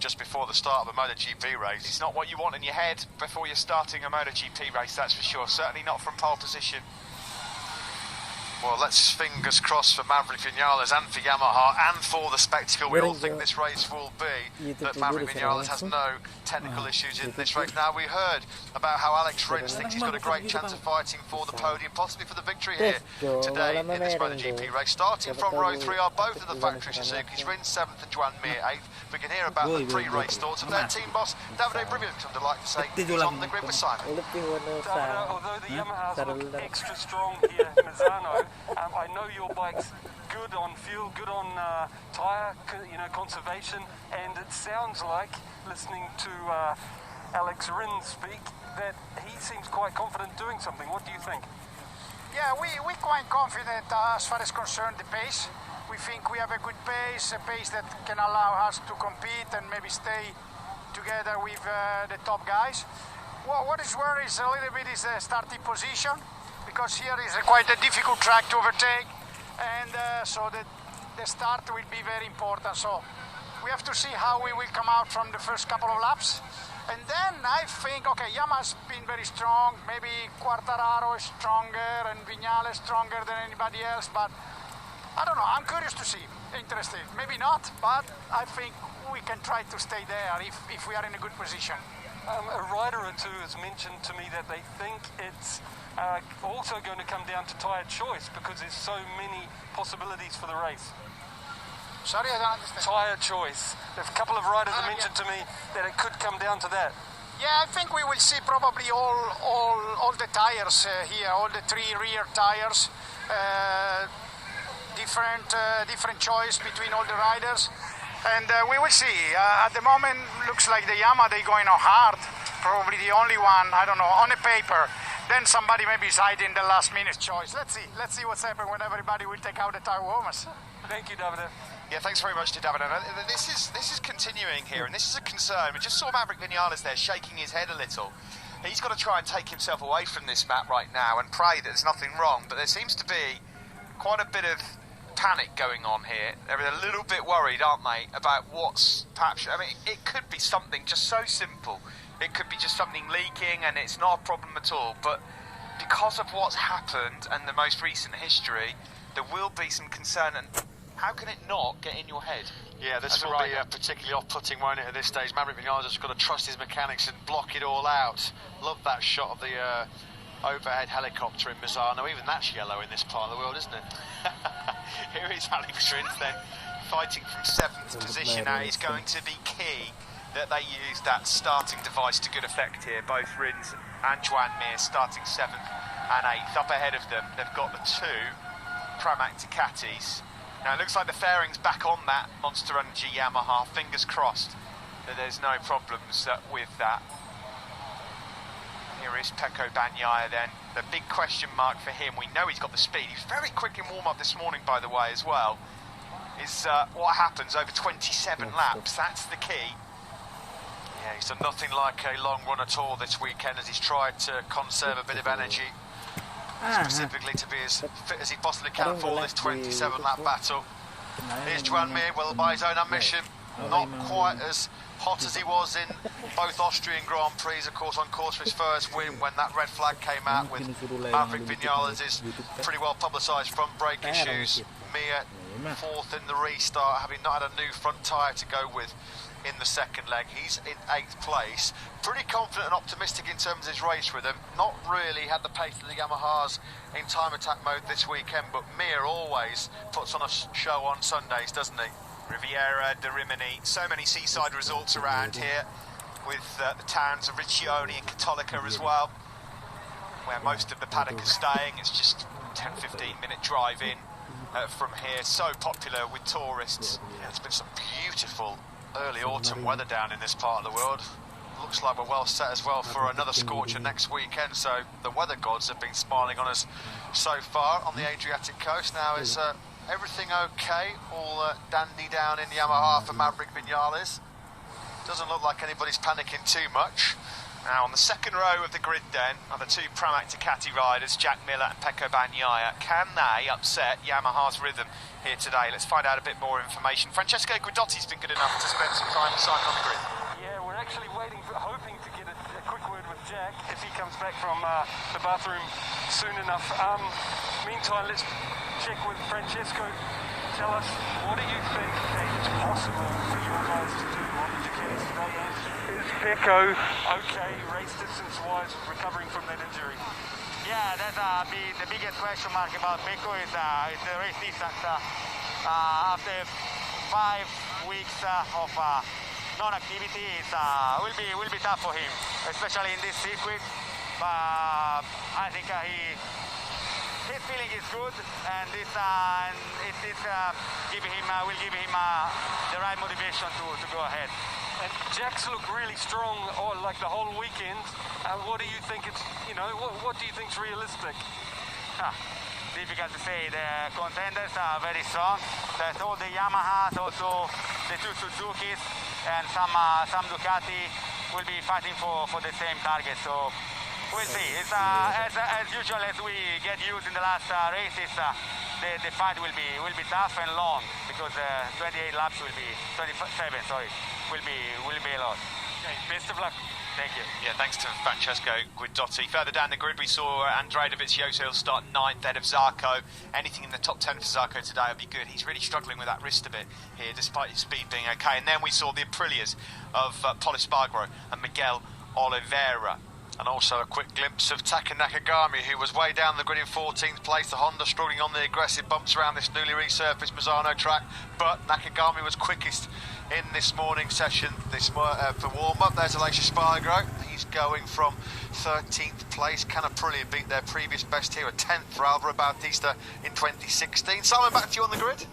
Just before the start of a MotoGP race. It's not what you want in your head before you're starting a MotoGP race, that's for sure. Certainly not from pole position. Well, let's fingers crossed for Maverick Vinales and for Yamaha and for the spectacle we all think this race will be, that Maverick Vinales has no technical issues in this race. Now, we heard about how Alex Rins thinks he's got a great chance of fighting for the podium, possibly for the victory here today in this MotoGP race. Starting from row 3 are both of the factory Suzukis, Rins 7th and Joan Mir 8th. We can hear about the pre-race thoughts of their team boss, Davide Brivio, I'd like to say, he's on the grid with Simon. Davide, although the Yamahas look extra strong here in Misano, I know your bike's good on fuel, good on tyre, conservation, and it sounds like, listening to Alex Rins speak, that he seems quite confident doing something. What do you think? Yeah, we're quite confident as far as concerned the pace. We think we have a good pace, a pace that can allow us to compete and maybe stay together with the top guys. What is worries a little bit is the starting position, because here is quite a difficult track to overtake, and so the start will be very important. So we have to see how we will come out from the first couple of laps. And then I think, okay, Yamaha's been very strong, maybe Quartararo is stronger and Vinales stronger than anybody else, but I don't know, I'm curious to see, interested. Maybe not, but I think we can try to stay there if we are in a good position. A rider or two has mentioned to me that they think it's also going to come down to tyre choice because there's so many possibilities for the race. Sorry, I don't understand. Tyre choice. There's a couple of riders have mentioned to me that it could come down to that. Yeah, I think we will see probably all the tyres here, all the 3 rear tyres. Different choice between all the riders, and we will see. At the moment, looks like the Yamaha, they're going on hard, probably the only one, I don't know, on a paper. Then somebody maybe is hiding the last minute choice. Let's see what's happening when everybody will take out the tire warmers. Thank you, Davide. Yeah, thanks very much to Davide. This is continuing here, and this is a concern. We just saw Maverick Vinales there shaking his head a little. He's got to try and take himself away from this map right now and pray that there's nothing wrong, but there seems to be quite a bit of panic going on here. They're a little bit worried, aren't they, about what's perhaps... I mean, it could be something just so simple. It could be just something leaking and it's not a problem at all, but because of what's happened and the most recent history, there will be some concern, and how can it not get in your head? Yeah, this will be particularly off-putting, won't it, at this stage? Maverick Vinales has got to trust his mechanics and block it all out. Love that shot of the overhead helicopter in Misano. Even that's yellow in this part of the world, isn't it? Here is Alex Rins then, fighting from 7th position. Now it's going to be key that they use that starting device to good effect here. Both Rins and Joan Mir starting 7th and 8th. Up ahead of them, they've got the 2 Pramac Ducatis. Now it looks like the fairing's back on that Monster Energy Yamaha. Fingers crossed that there's no problems with that. Here is Pecco Bagnaia then. The big question mark for him, we know he's got the speed. He was very quick in warm-up this morning, by the way, as well. Is what happens over 27 laps. That's the key. Yeah, he's done nothing like a long run at all this weekend as he's tried to conserve a bit of energy. Specifically to be as fit as he possibly can for this 27-lap battle. Here's Joan Mir, well, by his own admission, not quite as hot as he was in both Austrian Grand Prix, of course, on course for his first win when that red flag came out with Maverick Vinales' pretty well publicised front brake issues. Mir 4th in the restart, having not had a new front tyre to go with in the second leg. He's in 8th place. Pretty confident and optimistic in terms of his race rhythm. Not really had the pace of the Yamahas in time attack mode this weekend, but Mir always puts on a show on Sundays, doesn't he? Riviera, de Rimini, so many seaside resorts around here with the towns of Riccione and Cattolica as well, where most of the paddock is staying. It's just 10-15 minute drive in from here. So popular with tourists. Yeah, there's been some beautiful early autumn weather down in this part of the world. Looks like we're well set as well for another scorcher next weekend, so the weather gods have been smiling on us so far on the Adriatic coast. Now is everything okay? All dandy down in Yamaha for Maverick Vinales. Doesn't look like anybody's panicking too much. Now on the second row of the grid then are the two Pramac Ducati riders, Jack Miller and Pecco Bagnaia. Can they upset Yamaha's rhythm here today? Let's find out a bit more information. Francesco Guidotti's been good enough to spend some time with Simon on the grid. Yeah, we're actually hoping to get a quick word with Jack if he comes back from the bathroom soon enough. Meantime, let's check with Francesco. Tell us, what do you think that it's possible for your guys to do on the Ducatis today? And is Pecco okay, race distance-wise, recovering from that injury? Yeah, that's the biggest question mark about Pecco is the race distance. After 5 weeks of non-activity, it will be tough for him, especially in this circuit. But I think his feeling is good, and it will give him the right motivation to go ahead. And Jack's looked really strong, like the whole weekend. What do you think it's, what do you think's realistic? Difficult to say. The contenders are very strong. There's all the Yamahas, also the two Suzukis, and some Ducati will be fighting for the same target. So we'll see. It's as usual as we get used in the last races. The fight will be tough and long because 28 laps will be 27. Sorry, will be a lot. Okay, best of luck. Thank you. Yeah, thanks to Francesco Guidotti. Further down the grid, we saw Andrea Dovizioso start 9th, ahead of Zarco. Anything in the top 10 for Zarco today would be good. He's really struggling with that wrist a bit here, despite his speed being okay. And then we saw the Aprilias of Pol Espargaro and Miguel Oliveira. And also a quick glimpse of Taka Nakagami, who was way down the grid in 14th place. The Honda struggling on the aggressive bumps around this newly resurfaced Misano track. But Nakagami was quickest in this morning session for warm-up. There's Aleix Espargaro. He's going from 13th place. Can Aprilia beat their previous best here? A 10th for Alvaro Bautista in 2016. Simon, back to you on the grid.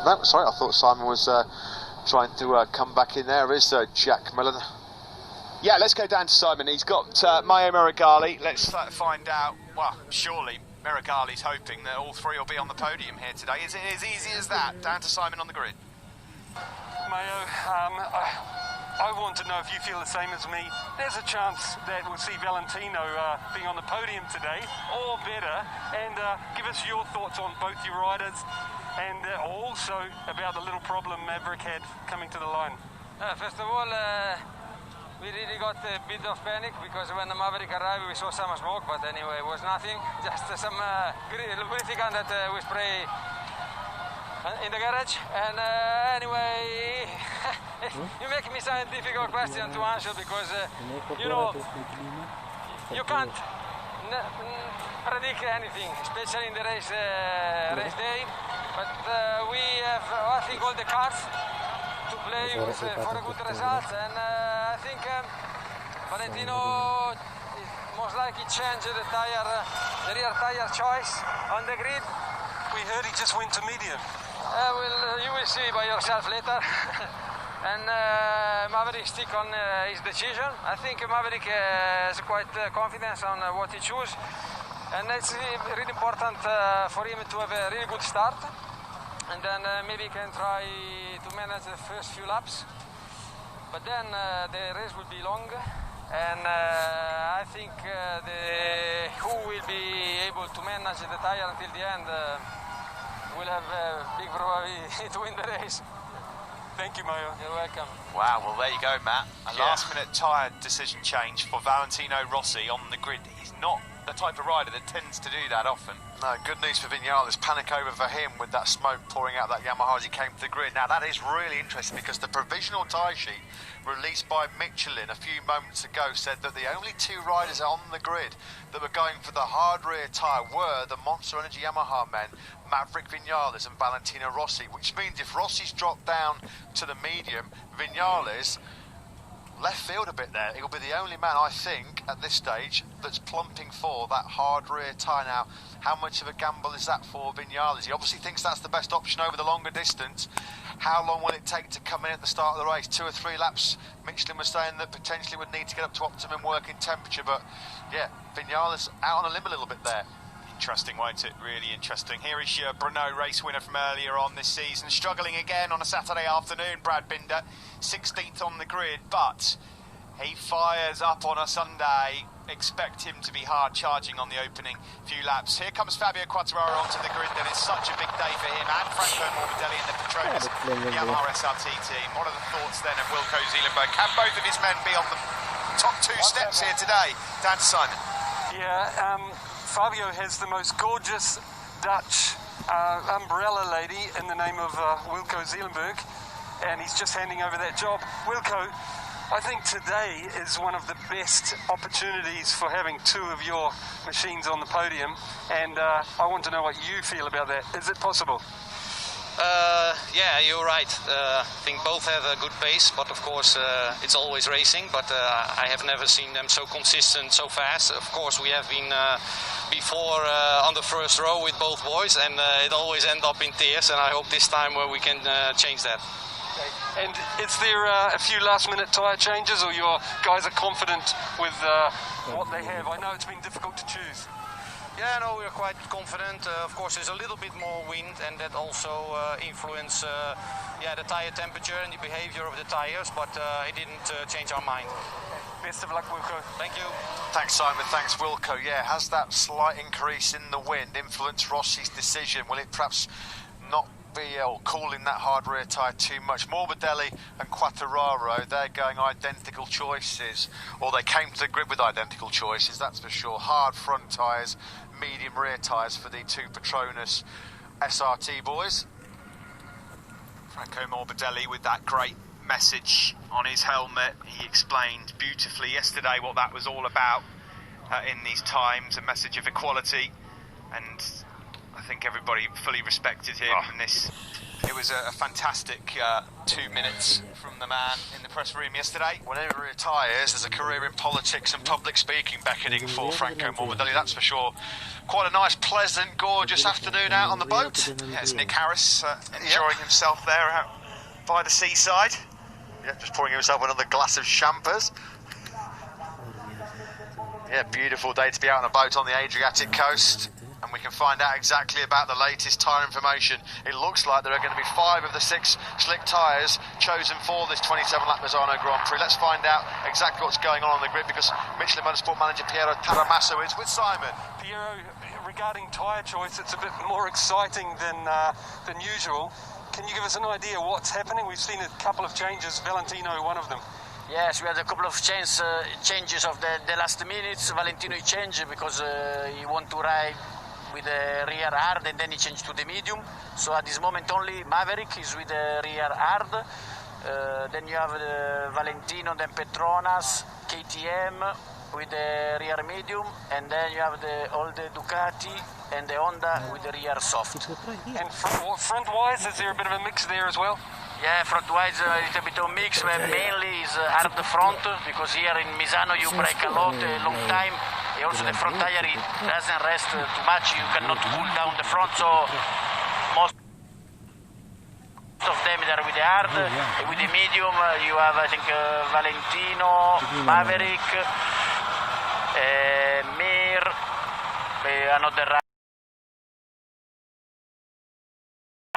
No, sorry, I thought Simon was trying to come back in. There is Jack Miller. Yeah, let's go down to Simon. He's got Maio Meregali. Let's find out. Well, surely Meregali's hoping that all three will be on the podium here today. Is it as easy as that? Down to Simon on the grid. Mayo, I want to know if you feel the same as me. There's a chance that we'll see Valentino being on the podium today, or better. And give us your thoughts on both your riders, and also about the little problem Maverick had coming to the line. First of all, we really got a bit of panic because when the Maverick arrived we saw some smoke, but anyway it was nothing, just some lubricant that we spray in the garage. And anyway, you make me some difficult question to answer because you can't predict anything, especially in the race day. But we have, I think, all the cards to play with, for a good result, and I think Valentino most likely changed the rear tire choice on the grid. We heard he just went to medium. Well, you will see by yourself later. And Maverick stick on his decision. I think Maverick has quite confidence on what he chooses, and it's really important for him to have a really good start. And then maybe he can try to manage the first few laps. But then the race will be long, and I think who will be able to manage the tire until the end will have a big probability to win the race. Thank you, Mayo. You're welcome. Wow, well there you go, Matt. A last-minute tyre decision change for Valentino Rossi on the grid. He's not the type of rider that tends to do that often. No, good news for Vinales. Panic over for him with that smoke pouring out that Yamaha as he came to the grid. Now that is really interesting because the provisional tyre sheet released by Michelin a few moments ago said that the only two riders on the grid that were going for the hard rear tyre were the Monster Energy Yamaha men, Maverick Vinales and Valentino Rossi, which means if Rossi's dropped down to the medium, Vinales left field a bit there. He'll be the only man, I think, at this stage that's plumping for that hard rear tyre. Now, how much of a gamble is that for Vinales? He obviously thinks that's the best option over the longer distance. How long will it take to come in at the start of the race? 2 or 3 laps. Michelin was saying that potentially would need to get up to optimum working temperature, but yeah, Vinales out on a limb a little bit there. Interesting, won't it? Really interesting. Here is your Brno race winner from earlier on this season, struggling again on a Saturday afternoon, Brad Binder, 16th on the grid, but he fires up on a Sunday. Expect him to be hard charging on the opening few laps. Here comes Fabio Quartararo onto the grid, then it's such a big day for him and Franco Morbidelli in the Petronas Yamaha SRT team. What are the thoughts then of Wilco Zeelenberg? Can both of his men be on the top 2 steps here today? Dan Simon. Yeah, Fabio has the most gorgeous Dutch umbrella lady in the name of Wilco Zeelenberg, and he's just handing over that job. Wilco, I think today is one of the best opportunities for having 2 of your machines on the podium, and I want to know what you feel about that. Is it possible? Yeah, you're right. I think both have a good pace, but of course it's always racing, but I have never seen them so consistent, so fast. Of course we have been before on the first row with both boys, and it always ends up in tears, and I hope this time we can change that. And is there a few last-minute tyre changes, or your guys are confident with what they have? I know it's been difficult to choose. Yeah, no, we're quite confident. Of course, there's a little bit more wind, and that also influences the tyre temperature and the behavior of the tyres, but it didn't change our mind. Best of luck, Wilco. Thank you. Thanks, Simon. Thanks, Wilco. Yeah, has that slight increase in the wind influenced Rossi's decision? Will it perhaps not be cooling that hard rear tyre too much? Morbidelli and Quartararo, they're going identical choices, or they came to the grid with identical choices, that's for sure. Hard front tyres, medium rear tyres for the 2 Petronas SRT boys. Franco Morbidelli with that great message on his helmet. He explained beautifully yesterday what that was all about in these times, a message of equality, and I think everybody fully respected him in this. It was a fantastic 2 minutes from the man in the press room yesterday. Whenever he retires, there's a career in politics and public speaking beckoning for Franco Morbidelli, that's for sure. Quite a nice, pleasant, gorgeous afternoon out on the boat. Yeah, it's Nick Harris enjoying himself there out by the seaside. Yeah, just pouring himself another glass of champers. Yeah, beautiful day to be out on a boat on the Adriatic coast. And we can find out exactly about the latest tyre information. It looks like there are going to be 5 of the 6 slick tyres chosen for this 27-lap Misano Grand Prix. Let's find out exactly what's going on the grid, because Michelin Motorsport manager Piero Taramasso is with Simon. Piero, regarding tyre choice, it's a bit more exciting than usual. Can you give us an idea what's happening? We've seen a couple of changes, Valentino one of them. Yes, we had a couple of changes of the last minutes. Valentino changed because he want to ride with the rear hard, and then he changed to the medium. So at this moment only Maverick is with the rear hard. Then you have the Valentino, then Petronas, KTM with the rear medium, and then you have all the Ducati and the Honda with the rear soft. And front-wise, is there a bit of a mix there as well? Yeah, front-wise a little bit of mix, but mainly is hard front, because here in Misano you brake a lot, a long time. And also the front tire, it doesn't rest too much, you cannot cool down the front, so most of them are with the hard. With the medium you have, I think, Valentino, Maverick, Mir, another.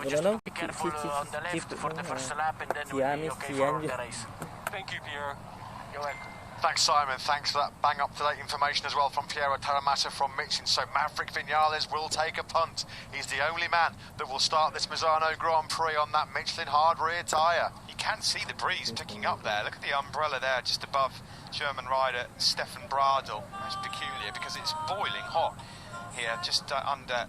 Just be careful on the left for the first lap, and then we'll be okay for the race. Thank you, Piero. You're welcome. Thanks, Simon. Thanks for that bang up-to-date information as well from Piero Taramatta from Michelin. So Maverick Vinales will take a punt. He's the only man that will start this Misano Grand Prix on that Michelin hard rear tyre. You can see the breeze picking up there. Look at the umbrella there just above German rider Stefan Bradl. It's peculiar because it's boiling hot here, just under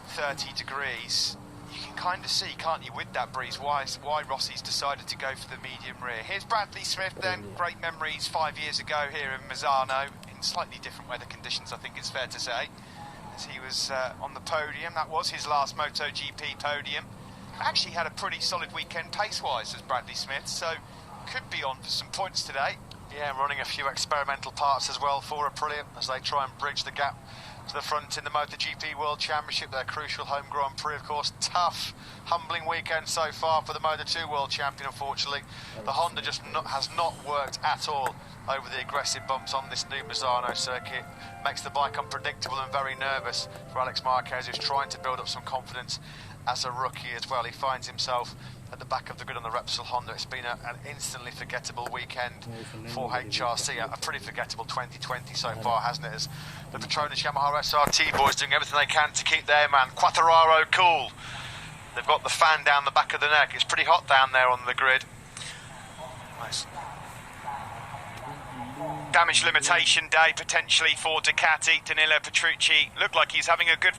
30 degrees. You can kind of see, can't you, with that breeze, why Rossi's decided to go for the medium rear. Here's Bradley Smith then, great memories 5 years ago here in Misano, in slightly different weather conditions, I think it's fair to say, as he was on the podium. That was his last MotoGP podium. Actually had a pretty solid weekend pace-wise as Bradley Smith, so could be on for some points today. Yeah, running a few experimental parts as well for Aprilia as they try and bridge the gap to the front in the MotoGP World Championship, their crucial home Grand Prix, of course. Tough, humbling weekend so far for the Moto2 World Champion, unfortunately. The Honda just has not worked at all over the aggressive bumps on this new Misano circuit. Makes the bike unpredictable and very nervous for Alex Marquez, who's trying to build up some confidence as a rookie as well. He finds himself at the back of the grid on the Repsol Honda. It's been an instantly forgettable weekend for HRC, a pretty forgettable 2020 so far, hasn't it? As the Petronas Yamaha SRT boys doing everything they can to keep their man Quartararo cool. They've got the fan down the back of the neck. It's pretty hot down there on the grid. Nice. Damage limitation day potentially for Ducati. Danilo Petrucci looked like he's having a good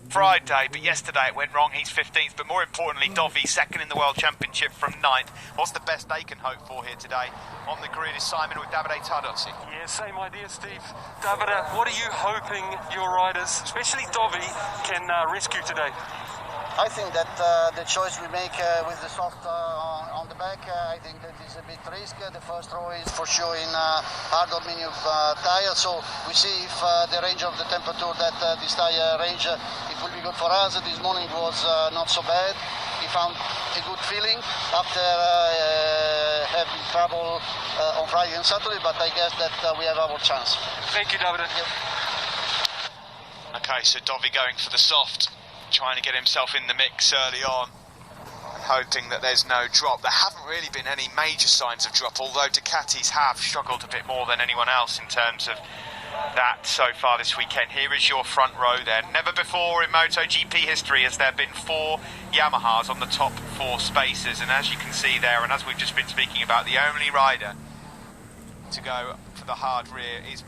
Friday, but yesterday it went wrong. He's 15th, but more importantly, Dovi, second in the World Championship from 9th. What's the best they can hope for here today? On the grid is Simon with Davide Tardozzi. Yeah, same idea, Steve. Davide, what are you hoping your riders, especially Dovi, can rescue today? I think that the choice we make with the soft on the back, I think that is a bit risk. The first row is for sure in hard aluminium tire, so we see if the range of the temperature that this tire range, it will be good for us. This morning was not so bad. He found a good feeling after having trouble on Friday and Saturday, but I guess that we have our chance. Thank you, Davide. Yep. Okay, so Dovi going for the soft, trying to get himself in the mix early on, and hoping that there's no drop. There haven't really been any major signs of drop, although Ducatis have struggled a bit more than anyone else in terms of that so far this weekend. Here is your front row then. Never before in MotoGP history has there been 4 Yamahas on the top 4 spaces, and as you can see there, and as we've just been speaking about, the only rider to go for the hard rear is